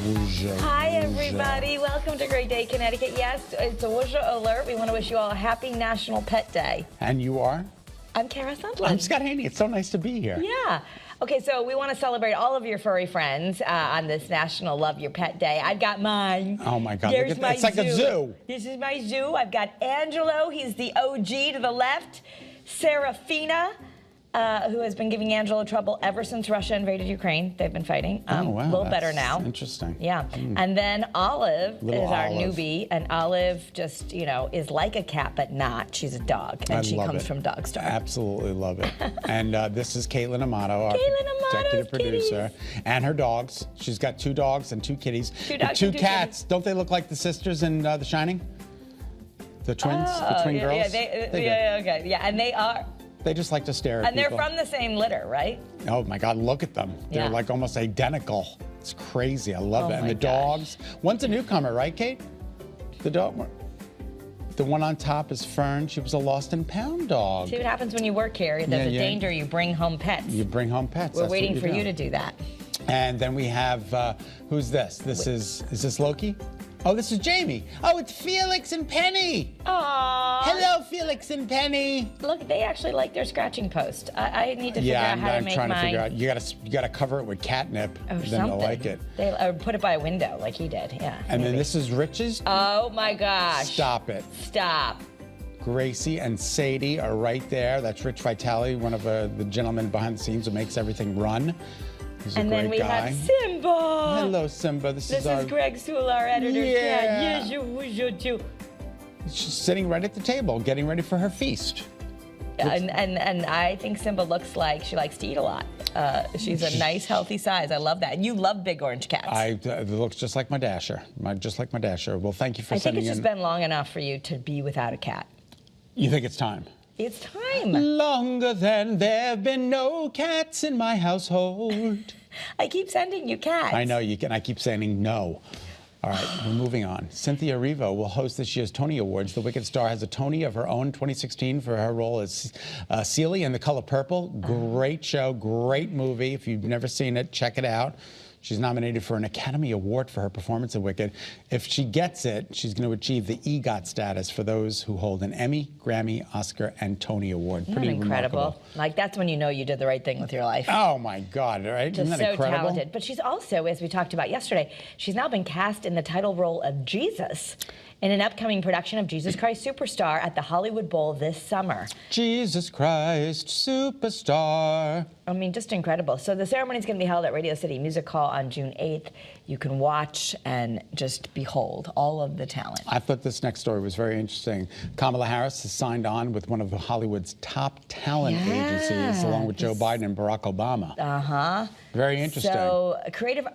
Hi, everybody. Welcome to Great Day Connecticut. Yes, it's a Woosha alert. We want to wish you all a happy National Pet Day. And you are? I'm Kara Sutherland. I'm Scott Haney. It's so nice to be here. Yeah. Okay, so we want to celebrate all of your furry friends on this National Love Your Pet Day. I've got mine. Oh, my God. There's my it's like a zoo. This is my zoo. I've got Angelo. He's the OG to the left. Serafina, who has been giving Angelo trouble ever since Russia invaded Ukraine. They've been fighting. Oh, wow. A little better now. Interesting. Yeah. And then Olive Little is our Olive. newbie. And Olive just, you know, is like a cat, but not. She's a dog. And she comes from Dog Star. Absolutely love it. And this is Caitlin Amato, our executive producer. Kitties. And her dogs. She's got 2 dogs and 2 kitties. 2 dogs two and 2 cats. Don't they look like the sisters in The Shining? The twins? The twin girls? Yeah, and they are. They just like to stare at And people. they're from the same litter, right? Oh my God, look at them. They're Yeah. like almost identical. It's crazy. I love it. And my the dogs. One's a newcomer, right, Kate? The dog. The one on top is Fern. She was a lost and found dog. See what happens when you work here. There's a danger you bring home pets. You bring home pets. We're waiting for you to do that. And then we have, who's this? Is this Loki? Oh, this is Jamie. Oh, it's Felix and Penny. Aww. Hello, Felix and Penny. Look, they actually like their scratching post. I need to figure out how to make mine. I'm trying to figure out. You got to cover it with catnip, or then something. they'll like it. Or put it by a window, like he did. Yeah. And then this is Rich's. Oh my gosh. Stop it. Stop. Gracie and Sadie are right there. That's Rich Vitale, one of the gentlemen behind the scenes who makes everything run. He's a and great then we guy. have Simba. Hello, Simba. This is Greg Sewell, our editor's cat. Yes, you too. She's sitting right at the table, getting ready for her feast. And I think Simba looks like she likes to eat a lot. She's a nice, healthy size. I love that. And you love big orange cats. It looks just like my Dasher. Just like my Dasher. Well, thank you for sending in. I think it's just been long enough for you to be without a cat. You think it's time? It's time. Longer than there have been no cats in my household. I keep sending you cats. I know you can. I keep saying no. All right, we're moving on. Cynthia Erivo will host this year's Tony Awards. The Wicked star has a Tony of her own, 2016, for her role as Celie in The Color Purple. Great show, great movie. If you've never seen it, check it out. She's nominated for an Academy Award for her performance in Wicked. If she gets it, she's going to achieve the EGOT status for those who hold an Emmy, Grammy, Oscar, and Tony Award. Pretty incredible. Remarkable. Like, that's when you know you did the right thing with your life. Oh, my God, right? Just Isn't that so incredible? talented. But she's also, as we talked about yesterday, she's now been cast in the title role of Jesus in an upcoming production of Jesus Christ Superstar at the Hollywood Bowl this summer. Jesus Christ Superstar. I mean, just incredible. So the ceremony is going to be held at Radio City Music Hall on June 8th. You can watch and just behold all of the talent. I thought this next story was very interesting. Kamala Harris has signed on with one of Hollywood's top talent agencies, along with Joe Biden and Barack Obama. Uh-huh. Very interesting. So a creative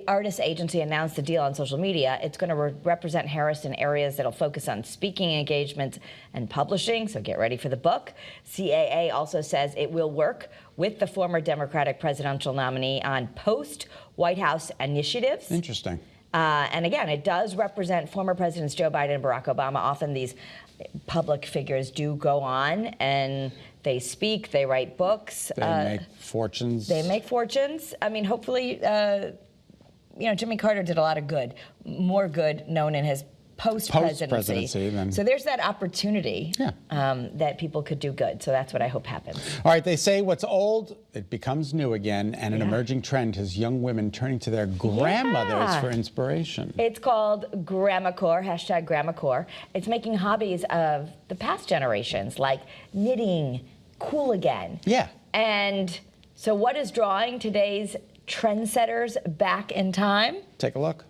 artist agency announced the deal on social media. It's going to represent Harris in areas that'll focus on speaking engagements and publishing, so get ready for the book. CAA also says it will work with the former Democratic presidential nominee on post-White House initiatives. Interesting. And again, it does represent former presidents Joe Biden and Barack Obama. Often these public figures do go on and they speak, they write books. They make fortunes. They make fortunes. I mean, hopefully, you know, Jimmy Carter did a lot of good, more good known in his post-presidency. So there's that opportunity that people could do good. So that's what I hope happens. All right, they say what's old, it becomes new again, and an emerging trend has young women turning to their grandmothers for inspiration. It's called Grandmacore, hashtag Grandmacore. It's making hobbies of the past generations, like knitting, cool again. Yeah. And so what is drawing today's trendsetters back in time? Take a look.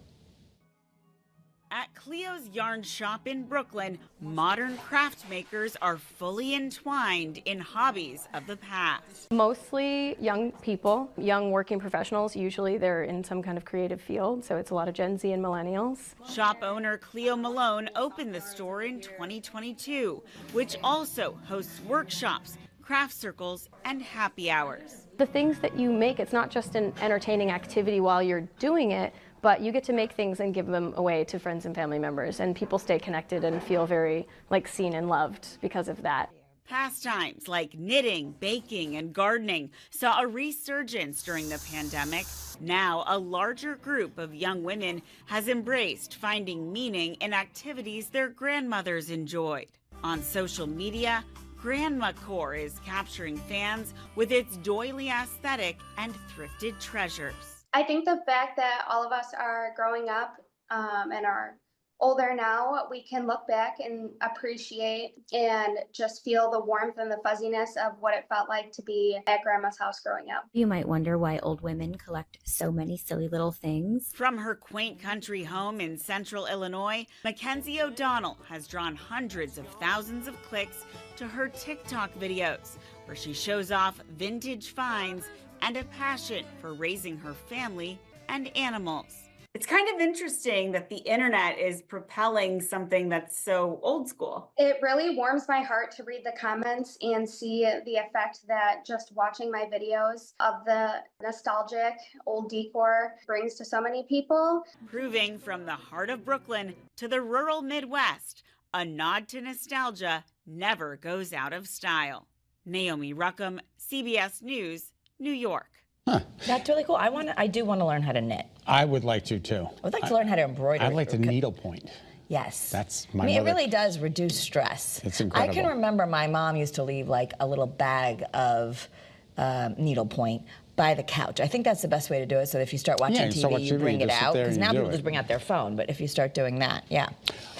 At Cleo's Yarn Shop in Brooklyn, modern craft makers are fully entwined in hobbies of the past. Mostly young people, young working professionals. Usually they're in some kind of creative field, so it's a lot of Gen Z and millennials. Shop owner Cleo Malone opened the store in 2022, which also hosts workshops, craft circles, and happy hours. The things that you make, it's not just an entertaining activity while you're doing it, but you get to make things and give them away to friends and family members, and people stay connected and feel very seen and loved because of that. Pastimes like knitting, baking, and gardening saw a resurgence during the pandemic. Now, a larger group of young women has embraced finding meaning in activities their grandmothers enjoyed. On social media, Grandma Core is capturing fans with its doily aesthetic and thrifted treasures. I think the fact that all of us are growing up and are older now, we can look back and appreciate and just feel the warmth and the fuzziness of what it felt like to be at Grandma's house growing up. You might wonder why old women collect so many silly little things. From her quaint country home in central Illinois, Mackenzie O'Donnell has drawn hundreds of thousands of clicks to her TikTok videos, where she shows off vintage finds and a passion for raising her family and animals. It's kind of interesting that the internet is propelling something that's so old school. It really warms my heart to read the comments and see the effect that just watching my videos of the nostalgic old decor brings to so many people. Proving from the heart of Brooklyn to the rural Midwest, a nod to nostalgia never goes out of style. Naomi Ruckham, CBS News, New York. Huh. That's really cool. I do want to learn how to knit. I would like to, too. I would like to learn how to embroider. I'd like to needlepoint. Yes. That's my I mean, mother. it really does reduce stress. It's incredible. I can remember my mom used to leave like a little bag of needlepoint by the couch. I think that's the best way to do it. So if you start watching Yeah, you TV, start watching you TV, bring you it just sit out. there Because and now you do people it. just bring out their phone. But if you start doing that, yeah.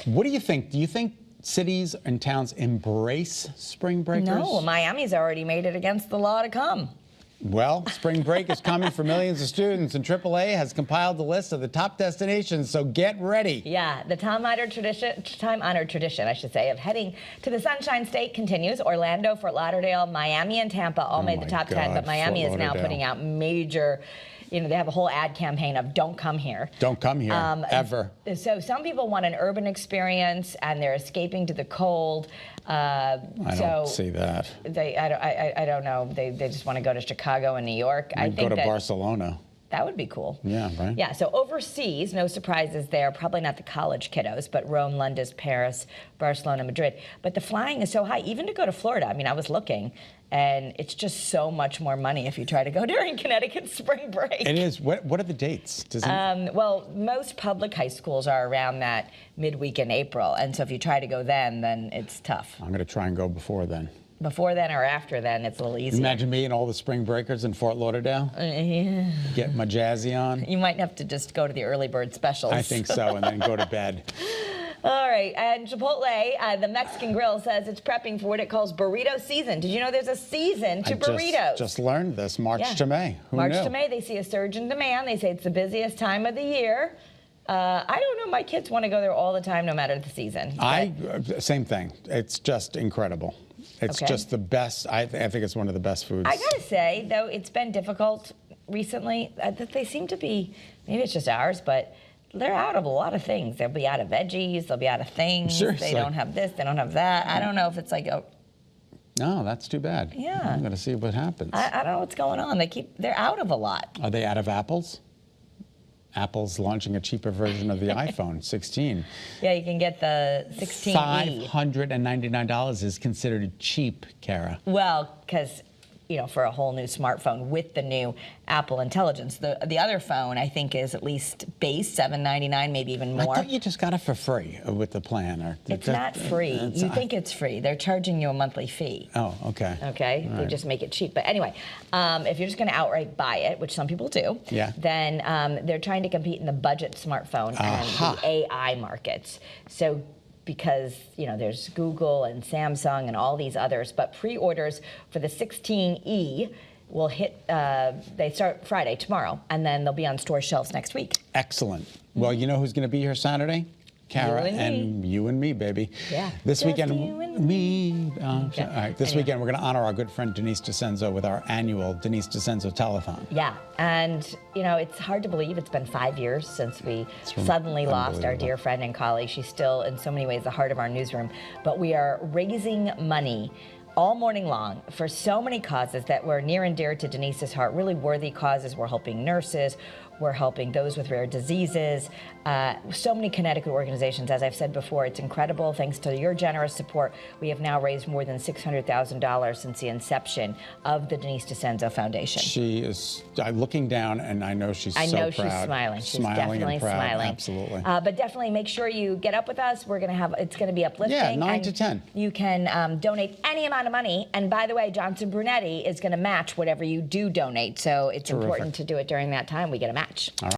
What do you think? Do you think cities and towns embrace spring breakers? No, Miami's already made it against the law to come. Well, spring break is coming for millions of students, and AAA has compiled the list of the top destinations, so get ready. Yeah, the time-honored tradition, I should say, of heading to the Sunshine State continues. Orlando, Fort Lauderdale, Miami, and Tampa all made the top 10, but Miami is now putting out major, they have a whole ad campaign of don't come here. Don't come here, ever. So some people want an urban experience, and they're escaping to the cold. I don't see that. I don't know. They just want to go to Chicago and New York. I think go to Barcelona. That would be cool. Yeah, right? Yeah, so overseas, no surprises there. Probably not the college kiddos, but Rome, London, Paris, Barcelona, Madrid. But the flying is so high, even to go to Florida. I mean, I was looking, and it's just so much more money if you try to go during Connecticut spring break. It is. What are the dates? Well, most public high schools are around that midweek in April, and so if you try to go then it's tough. I'm going to try and go before then. Before then or after then, it's a little easier. Imagine me and all the spring breakers in Fort Lauderdale. Yeah. Get my jazzy on. You might have to just go to the early bird specials. I think so, and then go to bed. All right, and Chipotle, the Mexican grill, says it's prepping for what it calls burrito season. Did you know there's a season to burritos? Just learned this, March to May. Who March knew? to May, they see a surge in demand. They say it's the busiest time of the year. I don't know, my kids want to go there all the time, no matter the season. Same thing. It's just incredible. It's just the best. I think it's one of the best foods. I gotta say, though, it's been difficult recently. That they seem to be, maybe it's just ours, but they're out of a lot of things. They'll be out of veggies. They'll be out of things. Seriously. They don't have this. They don't have that. I don't know if it's like a... No, that's too bad. Yeah. I'm going to see what happens. I don't know what's going on. They're out of a lot. Are they out of apples? Apple's launching a cheaper version of the iPhone 16. Yeah, you can get the 16E. $599 is considered cheap, Kara. Well, because, for a whole new smartphone with the new Apple Intelligence. The other phone, I think, is at least base $799, maybe even more. I thought you just got it for free with the plan. It's not free. You think it's free. They're charging you a monthly fee. Oh, okay. Okay? All They right. just make it cheap. But anyway, if you're just going to outright buy it, which some people do, then they're trying to compete in the budget smartphone and the AI markets. So because, there's Google and Samsung and all these others, but pre-orders for the 16E will hit, they start Friday, tomorrow, and then they'll be on store shelves next week. Excellent. Well, you know who's going to be here Saturday? Kara You and me. you and me, baby. Yeah. This Just weekend, you and me. Okay. All right. This weekend, we're going to honor our good friend Denise DeCenzo with our annual Denise DeCenzo telethon. Yeah, and it's hard to believe it's been 5 years since we suddenly lost our dear friend and colleague. She's still, in so many ways, the heart of our newsroom. But we are raising money all morning long for so many causes that were near and dear to Denise's heart, really worthy causes. We're helping nurses, We're helping those with rare diseases. So many Connecticut organizations, as I've said before, it's incredible. Thanks to your generous support, we have now raised more than $600,000 since the inception of the Denise DiCenzo Foundation. She is looking down, and I know she's I so know proud. she's smiling. She's Smiling definitely and proud. smiling. Absolutely. But definitely make sure you get up with us. We're gonna have, it's gonna be uplifting. Yeah, 9 and to 10. You can donate any amount of money. And by the way, Johnson Brunetti is gonna match whatever you do donate. So it's Terrific. important to do it during that time. We get a match. All right.